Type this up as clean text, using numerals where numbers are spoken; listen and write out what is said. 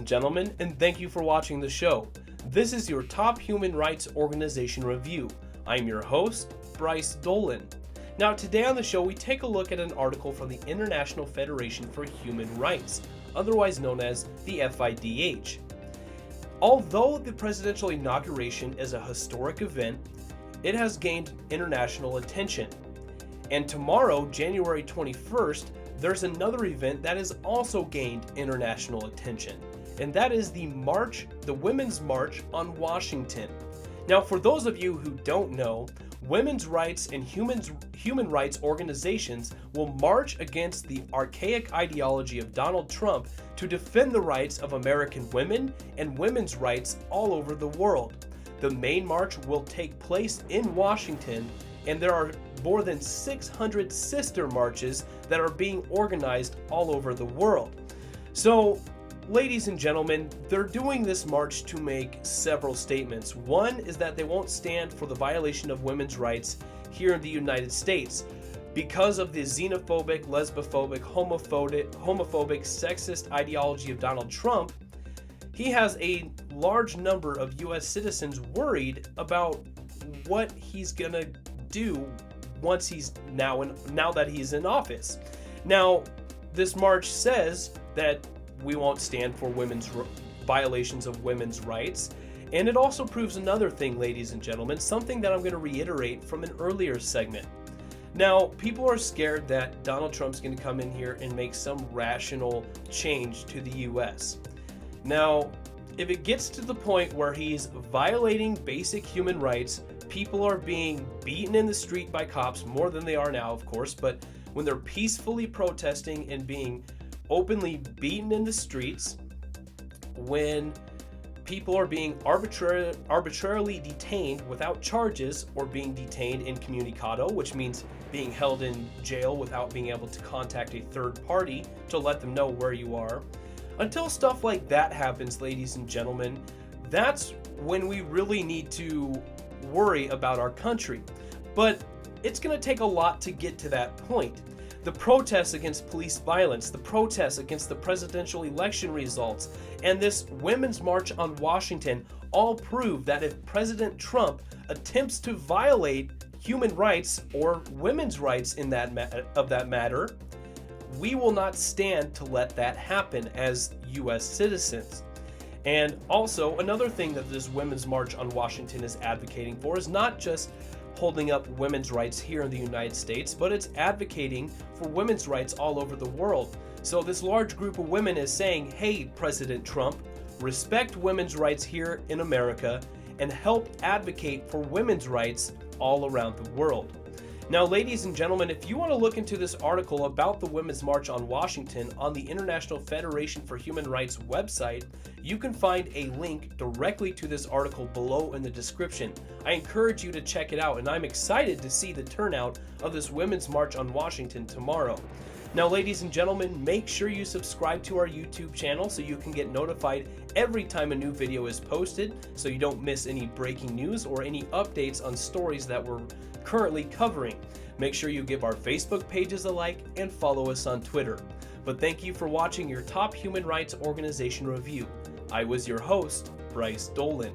gentlemen, and thank you for watching the show. This is your top human rights organization review. I'm your host, Bryce Dolan. Now today on the show we take a look at an article from the International Federation for Human Rights, otherwise known as the FIDH. Although the presidential inauguration is a historic event, it has gained international attention. And tomorrow, January 21st, there's another event that has also gained international attention, and that is the Women's March on Washington. Now, for those of you who don't know, women's rights and human rights organizations will march against the archaic ideology of Donald Trump to defend the rights of American women and women's rights all over the world. The main march will take place in Washington, and there are more than 600 sister marches that are being organized all over the world. So, ladies and gentlemen, they're doing this march to make several statements. One is that they won't stand for the violation of women's rights here in the United States because of the xenophobic, lesbophobic, homophobic, sexist ideology of Donald Trump. He has a large number of U.S. citizens worried about what he's gonna do once he's now that he's in office. Now, this march says that we won't stand for violations of women's rights, and it also proves another thing, ladies and gentlemen, something that I'm going to reiterate from an earlier segment. Now, people are scared that Donald Trump's going to come in here and make some rational change to the U.S. Now, if it gets to the point where he's violating basic human rights, people are being beaten in the street by cops, more than they are now, of course, but when they're peacefully protesting and being openly beaten in the streets, when people are being arbitrarily detained without charges, or being detained incommunicado, which means being held in jail without being able to contact a third party to let them know where you are. Until stuff like that happens, ladies and gentlemen, that's when we really need to worry about our country. But it's going to take a lot to get to that point. The protests against police violence, the protests against the presidential election results, and this Women's March on Washington all prove that if President Trump attempts to violate human rights or women's rights in that matter, we will not stand to let that happen as U.S. citizens. And also, another thing that this Women's March on Washington is advocating for is not just holding up women's rights here in the United States, but it's advocating for women's rights all over the world. So this large group of women is saying, hey, President Trump, respect women's rights here in America and help advocate for women's rights all around the world. Now, ladies and gentlemen, if you want to look into this article about the Women's March on Washington on the International Federation for Human Rights website, you can find a link directly to this article below in the description. I encourage you to check it out, and I'm excited to see the turnout of this Women's March on Washington tomorrow. Now, ladies and gentlemen, make sure you subscribe to our YouTube channel so you can get notified every time a new video is posted, so you don't miss any breaking news or any updates on stories that we're currently covering. Make sure you give our Facebook pages a like and follow us on Twitter. But thank you for watching your top human rights organization review. I was your host, Bryce Dolan.